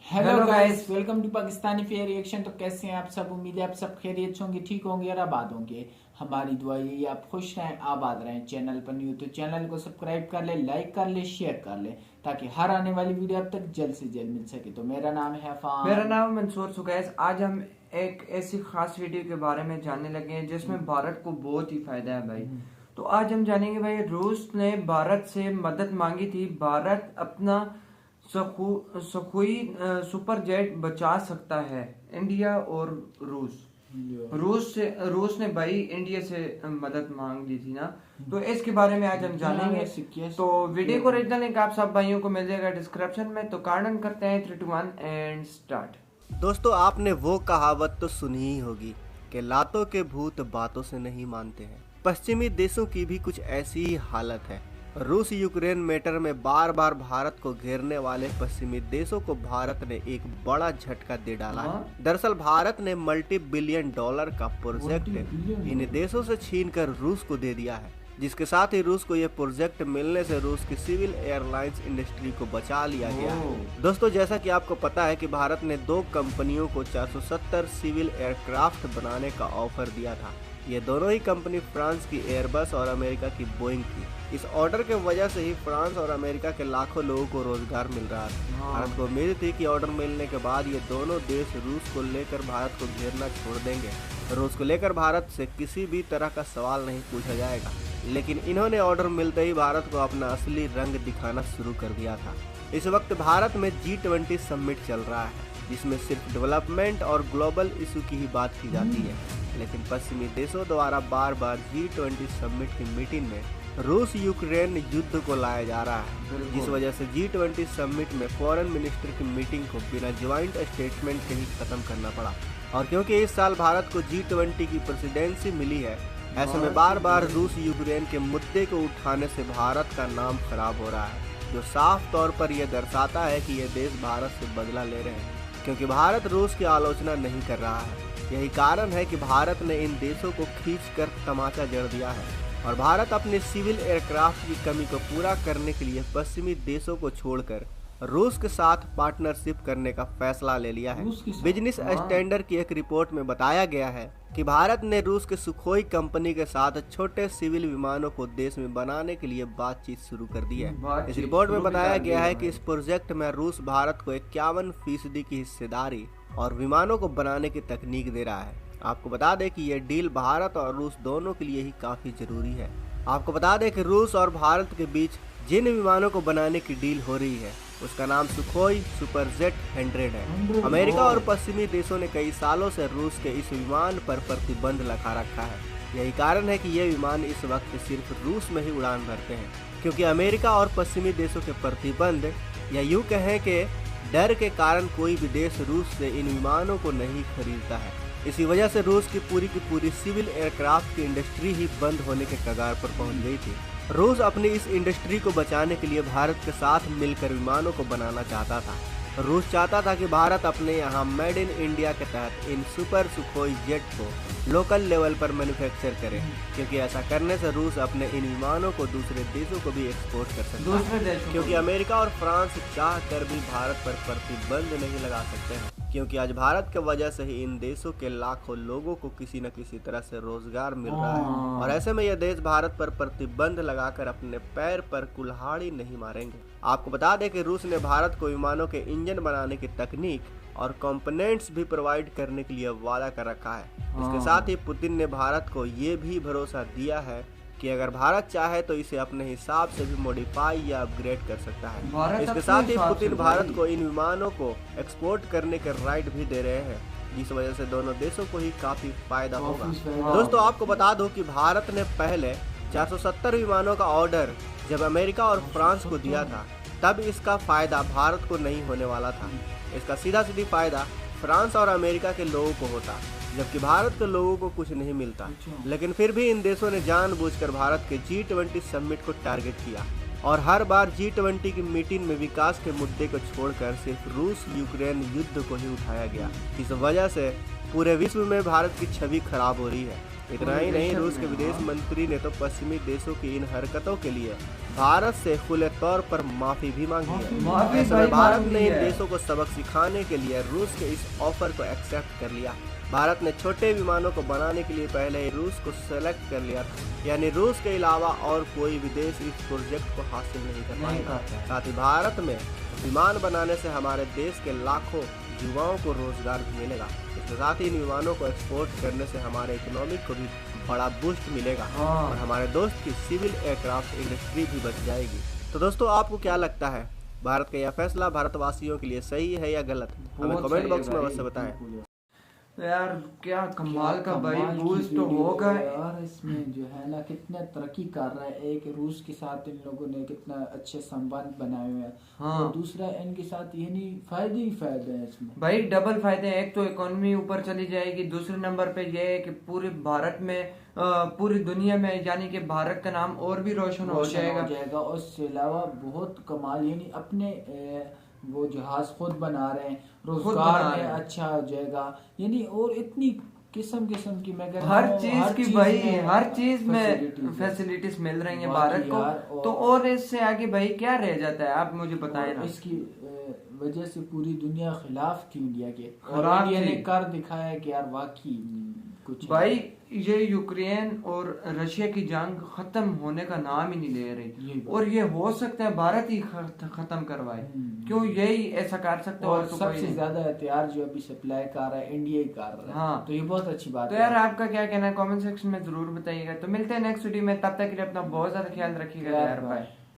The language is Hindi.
Hello guys, welcome to Pakistani fair reaction. तो कैसे हैं आप सब? उम्मीद है आप सब खैरियत होंगे, ठीक होंगे और आबाद होंगे। हमारी दुआ यही आप खुश रहें, आबाद रहें। चैनल पर न्यू तो चैनल को सब्सक्राइब कर ले, लाइक कर ले, शेयर कर ले, ताकि हर आने वाली वीडियो आप तक जल्द से जल्द मिल सके। तो मेरा नाम है अफान। मेरा नाम मंसूर। सो गाइस, आज हम एक ऐसी खास वीडियो के बारे में जानने लगे हैं जिसमें भारत को बहुत ही फायदा है भाई। तो आज हम जानेंगे भाई, रूस ने भारत से मदद मांगी थी। भारत अपना सुखोई सुपर जेट बचा सकता है। इंडिया और रूस ने भाई इंडिया से मदद मांग ली थी ना। तो इसके बारे में आज हम जानेंगे। तो वीडियो को ओरिजिनल लिंक आप सब भाइयों को मिल जाएगा डिस्क्रिप्शन में। तो कार्डन करते हैं 3, 2, 1 एंड स्टार्ट। दोस्तों, आपने वो कहावत तो सुनी ही होगी कि लातों के भूत बातों से नहीं मानते हैं। पश्चिमी देशों की भी कुछ ऐसी ही हालत है। रूस यूक्रेन मैटर में बार बार भारत को घेरने वाले पश्चिमी देशों को भारत ने एक बड़ा झटका दे डाला है। दरअसल भारत ने मल्टी बिलियन डॉलर का प्रोजेक्ट इन देशों से छीनकर रूस को दे दिया है, जिसके साथ ही रूस को यह प्रोजेक्ट मिलने से रूस की सिविल एयरलाइंस इंडस्ट्री को बचा लिया गया है। दोस्तों, जैसा कि आपको पता है कि भारत ने 2 कंपनियों को 470 सिविल एयरक्राफ्ट बनाने का ऑफर दिया था। ये दोनों ही कंपनी फ्रांस की एयरबस और अमेरिका की बोइंग थी। इस ऑर्डर के वजह से ही फ्रांस और अमेरिका के लाखों लोगों को रोजगार मिल रहा था। भारत को उम्मीद थी कि ऑर्डर मिलने के बाद ये दोनों देश रूस को लेकर भारत को घेरना छोड़ देंगे। रूस को लेकर भारत से किसी भी तरह का सवाल नहीं पूछा जाएगा, लेकिन इन्होंने ऑर्डर मिलते ही भारत को अपना असली रंग दिखाना शुरू कर दिया था। इस वक्त भारत में G20 समिट चल रहा है, जिसमें सिर्फ डेवलपमेंट और ग्लोबल इशू की ही बात की जाती है। लेकिन पश्चिमी देशों द्वारा बार बार G20 समिट की मीटिंग में रूस यूक्रेन युद्ध को लाया जा रहा है, जिस वजह से G20 समिट में फॉरेन मिनिस्टर की मीटिंग को बिना ज्वाइंट स्टेटमेंट के ही खत्म करना पड़ा। और क्योंकि इस साल भारत को G20 की प्रेसिडेंसी मिली है, ऐसे में बार बार रूस यूक्रेन के मुद्दे को उठाने से भारत का नाम खराब हो रहा है, जो साफ तौर पर यह दर्शाता है कि ये देश भारत से बदला ले रहे हैं, क्योंकि भारत रूस की आलोचना नहीं कर रहा है। यही कारण है कि भारत ने इन देशों को खींचकर तमाचा जड़ दिया है और भारत अपने सिविल एयरक्राफ्ट की कमी को पूरा करने के लिए पश्चिमी देशों को छोड़कर रूस के साथ पार्टनरशिप करने का फैसला ले लिया है। बिजनेस स्टैंडर्ड की एक रिपोर्ट में बताया गया है कि भारत ने रूस के सुखोई कंपनी के साथ छोटे सिविल विमानों को देश में बनाने के लिए बातचीत शुरू कर दी है। इस रिपोर्ट में बताया गया है कि इस प्रोजेक्ट में रूस भारत को 51% की हिस्सेदारी और विमानों को बनाने की तकनीक दे रहा है। आपको बता दें कि यह डील भारत और रूस दोनों के लिए ही काफी जरूरी है। आपको बता दें कि रूस और भारत के बीच जिन विमानों को बनाने की डील हो रही है, उसका नाम सुखोई सुपरजेट 100 है। अमेरिका और पश्चिमी देशों ने कई सालों से रूस के इस विमान पर प्रतिबंध लगा रखा है। यही कारण है कि ये विमान इस वक्त सिर्फ रूस में ही उड़ान भरते हैं, क्योंकि अमेरिका और पश्चिमी देशों के प्रतिबंध या यूं कहें कि डर के कारण कोई भी देश रूस से इन विमानों को नहीं खरीदता है। इसी वजह से रूस की पूरी सिविल एयरक्राफ्ट की इंडस्ट्री ही बंद होने के कगार पर पहुंच गई थी। रूस अपनी इस इंडस्ट्री को बचाने के लिए भारत के साथ मिलकर विमानों को बनाना चाहता था। रूस चाहता था कि भारत अपने यहाँ मेड इन इंडिया के तहत इन सुपर सुखोई जेट को लोकल लेवल पर मैन्युफैक्चर करे, क्योंकि ऐसा करने से रूस अपने इन विमानों को दूसरे देशों को भी एक्सपोर्ट कर सकता है, क्योंकि अमेरिका और फ्रांस चाह कर भी भारत पर प्रतिबंध नहीं लगा सकते हैं, क्योंकि आज भारत की वजह से ही इन देशों के लाखों लोगों को किसी न किसी तरह से रोजगार मिल रहा है। और ऐसे में यह देश भारत पर प्रतिबंध लगाकर अपने पैर पर कुल्हाड़ी नहीं मारेंगे। आपको बता दें कि रूस ने भारत को विमानों के इंजन बनाने की तकनीक और कंपोनेंट्स भी प्रोवाइड करने के लिए वादा कर रखा है। इसके साथ ही पुतिन ने भारत को ये भी भरोसा दिया है कि अगर भारत चाहे तो इसे अपने हिसाब से भी मॉडिफाई या अपग्रेड कर सकता है। इसके साथ ही पुतिन भारत को इन विमानों को एक्सपोर्ट करने के राइट भी दे रहे हैं, जिस वजह से दोनों देशों को ही काफी फायदा होगा। दोस्तों, आपको बता दो कि भारत ने पहले 470 विमानों का ऑर्डर जब अमेरिका और फ्रांस को दिया था, तब इसका फायदा भारत को नहीं होने वाला था। इसका सीधा फायदा फ्रांस और अमेरिका के लोगों को होता, जबकि भारत के लोगों को कुछ नहीं मिलता। लेकिन फिर भी इन देशों ने जानबूझकर भारत के G20 समिट को टारगेट किया और हर बार G20 की मीटिंग में विकास के मुद्दे को छोड़कर सिर्फ रूस यूक्रेन युद्ध को ही उठाया गया। इस वजह से पूरे विश्व में भारत की छवि खराब हो रही है। इतना ही नहीं, रूस के विदेश मंत्री ने तो पश्चिमी देशों की इन हरकतों के लिए भारत से खुले तौर पर माफी भी मांगी है। माफी ऐसे में भाई भारत मांगी ने इन है। देशों को सबक सिखाने के लिए रूस के इस ऑफर को एक्सेप्ट कर लिया। भारत ने छोटे विमानों को बनाने के लिए पहले ही रूस को सेलेक्ट कर लिया था, यानी रूस के अलावा और कोई विदेश इस प्रोजेक्ट को हासिल नहीं कर पाएगा। साथ ही भारत में विमान बनाने से हमारे देश के लाखों युवाओं को रोजगार भी मिलेगा। इसके साथ ही इन विमानों को एक्सपोर्ट करने से हमारे इकोनॉमी को भी बड़ा बूस्ट मिलेगा और हमारे दोस्त की सिविल एयरक्राफ्ट इंडस्ट्री भी बच जाएगी। तो दोस्तों, आपको क्या लगता है, भारत का यह फैसला भारतवासियों के लिए सही है या गलत? हमें कमेंट बॉक्स में अवश्य बताएं। यार क्या कमाल का भाई कमाल की बूस्ट तो वीडियो होगा है यार। इसमें जो है ना कितने तरक्की कर रहा है। एक रूस के साथ इन लोगों ने कितना अच्छे संबंध बनाए हुए हैं हाँ। और दूसरा इनके साथ ये नहीं फायदे ही फायदे हैं इसमें भाई, डबल फायदे हैं। एक तो इकोनॉमी ऊपर चली जाएगी, दूसरे नंबर पे ये है कि पूरे भारत में पूरी दुनिया में यानी कि भारत का नाम और भी रोशन हो जाएगा। और इसके अलावा बहुत कमाल, यानी अपने वो जहाज खुद बना रहे हैं, रोजगार में अच्छा हो जाएगा, यानी और इतनी किस्म की मैं कह रहा हर हूँ, चीज की भाई हर चीज में फैसिलिटीज मिल रही हैं भारत को। तो और इससे आगे भाई क्या रह जाता है, आप मुझे बताएं ना। इसकी वजह से पूरी दुनिया खिलाफ थी इंडिया के, और खिलाफ इंडिया ने थी। कर दिखाया कि यार वाकई कुछ है। भाई ये यूक्रेन और रशिया की जंग खत्म होने का नाम ही नहीं ले रही, और ये हो सकता है भारत ही खत्म करवाए। क्यों, यही ऐसा कर सकता है। और तो सबसे ज्यादा हथियार जो अभी सप्लाई कर रहा है इंडिया ही कर रहा है। हाँ। तो ये बहुत अच्छी बात तो है। यार आपका क्या कहना है कमेंट सेक्शन में जरूर बताइएगा। तो मिलते हैं नेक्स्ट वीडियो में, तब तक के लिए अपना बहुत ज्यादा ख्याल रखिएगा यार। बाय।